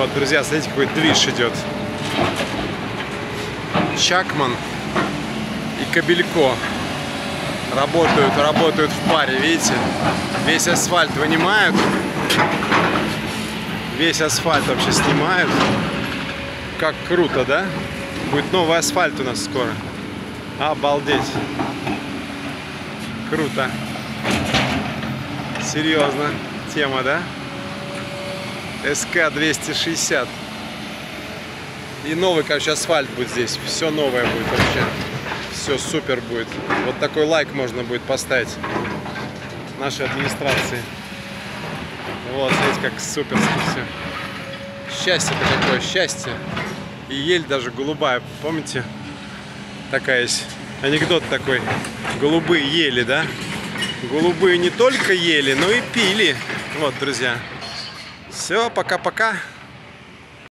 Вот, друзья, смотрите, какой движ идет. Чакман и Кабелько работают в паре, видите? Весь асфальт вынимают. Весь асфальт вообще снимают. Как круто, да? Будет новый асфальт у нас скоро. Обалдеть. Круто. Серьезно. Тема, да? СК-260. И новый, короче, асфальт будет здесь. Все новое будет вообще. Все супер будет. Вот такой лайк можно будет поставить нашей администрации. Вот, смотрите, как суперски все. Счастье-то какое, счастье. И ель даже голубая, помните? Такая есть. Анекдот такой. Голубые ели, да? Голубые не только ели, но и пили. Вот, друзья. Все, пока-пока.